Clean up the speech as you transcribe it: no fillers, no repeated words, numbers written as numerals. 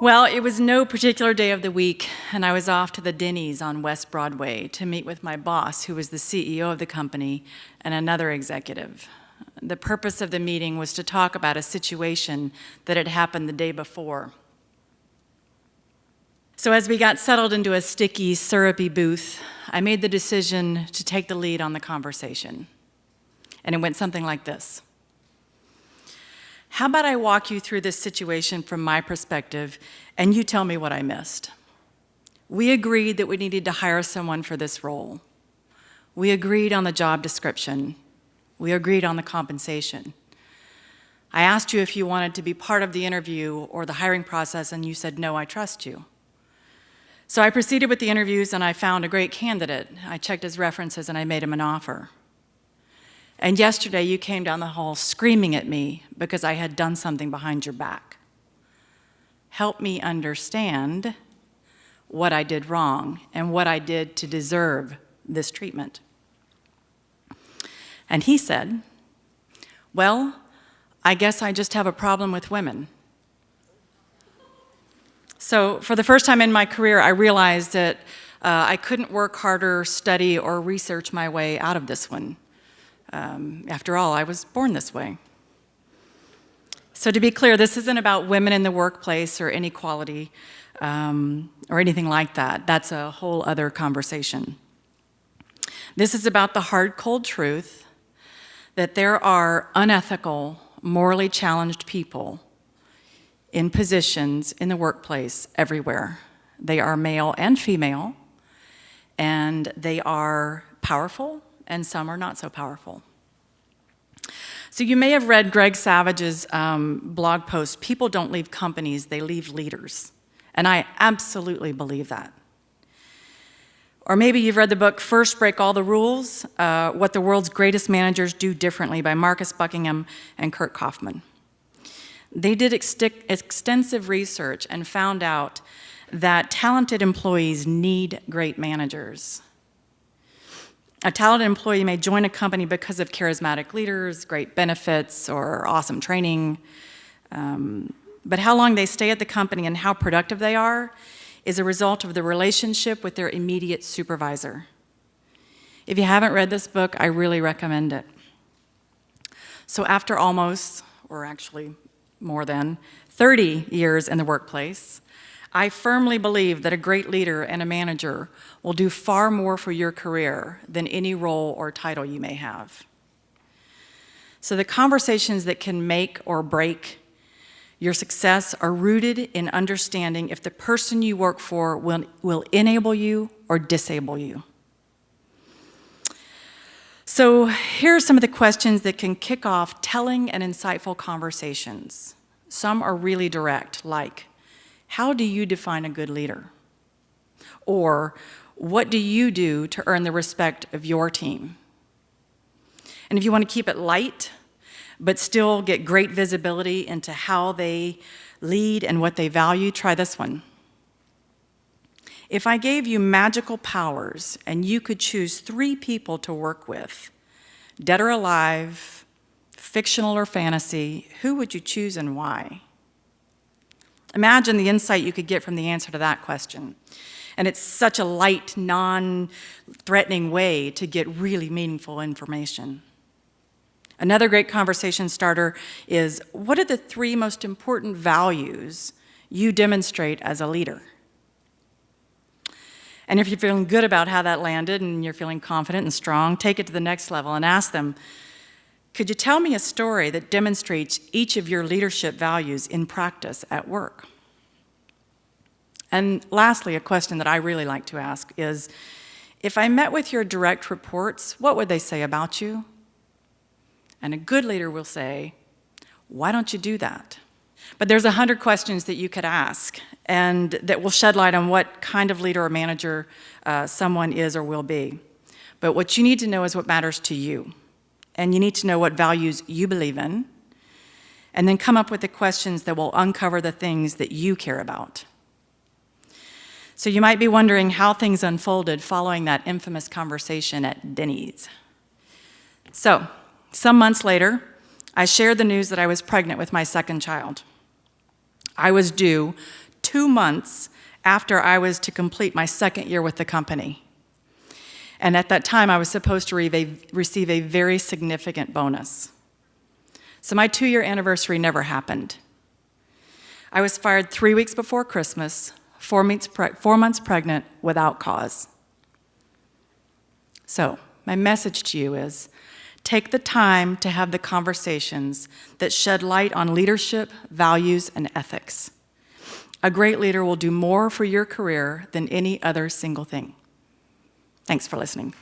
Well, it was no particular day of the week, and I was off to the Denny's on West Broadway to meet with my boss, who was the CEO of the company, and another executive. The purpose of the meeting was to talk about a situation that had happened the day before. So as we got settled into a sticky, syrupy booth, I made the decision to take the lead on the conversation. And it went something like this. How about I walk you through this situation from my perspective, and you tell me what I missed? We agreed that we needed to hire someone for this role. We agreed on the job description. We agreed on the compensation. I asked you if you wanted to be part of the interview or the hiring process, and you said, no, I trust you. So I proceeded with the interviews, and I found a great candidate. I checked his references, and I made him an offer. And yesterday, you came down the hall screaming at me because I had done something behind your back. Help me understand what I did wrong and what I did to deserve this treatment. And he said, well, I guess I just have a problem with women. So for the first time in my career, I realized that I couldn't work harder, study, or research my way out of this one. After all, I was born this way. So to be clear, this isn't about women in the workplace or inequality or anything like that. That's a whole other conversation. This is about the hard, cold truth that there are unethical, morally challenged people in positions in the workplace everywhere. They are male and female, and they are powerful, and some are not so powerful. So you may have read Greg Savage's blog post, "People don't leave companies, they leave leaders." And I absolutely believe that. Or maybe you've read the book, First Break All the Rules, What the World's Greatest Managers Do Differently by Marcus Buckingham and Kurt Kaufman. They did extensive research and found out that talented employees need great managers. A talented employee may join a company because of charismatic leaders, great benefits, or awesome training. But how long they stay at the company and how productive they are is a result of the relationship with their immediate supervisor. If you haven't read this book, I really recommend it. So after almost, or actually more than, 30 years in the workplace, I firmly believe that a great leader and a manager will do far more for your career than any role or title you may have. So the conversations that can make or break your success are rooted in understanding if the person you work for will enable you or disable you. So here are some of the questions that can kick off telling and insightful conversations. Some are really direct, like, how do you define a good leader? Or, what do you do to earn the respect of your team? And if you want to keep it light, but still get great visibility into how they lead and what they value, try this one. If I gave you magical powers and you could choose 3 people to work with, dead or alive, fictional or fantasy, who would you choose and why? Imagine the insight you could get from the answer to that question. And it's such a light, non-threatening way to get really meaningful information. Another great conversation starter is, what are the 3 most important values you demonstrate as a leader? And if you're feeling good about how that landed and you're feeling confident and strong, take it to the next level and ask them, could you tell me a story that demonstrates each of your leadership values in practice at work? And lastly, a question that I really like to ask is, if I met with your direct reports, what would they say about you? And a good leader will say, why don't you do that? But there's 100 questions that you could ask, and that will shed light on what kind of leader or manager someone is or will be. But what you need to know is what matters to you. And you need to know what values you believe in, and then come up with the questions that will uncover the things that you care about. So you might be wondering how things unfolded following that infamous conversation at Denny's. So, some months later, I shared the news that I was pregnant with my second child. I was due 2 months after I was to complete my second year with the company. And at that time, I was supposed to receive a very significant bonus. So my 2-year anniversary never happened. I was fired 3 weeks before Christmas, 4 months pregnant, without cause. So my message to you is, take the time to have the conversations that shed light on leadership, values, and ethics. A great leader will do more for your career than any other single thing. Thanks for listening.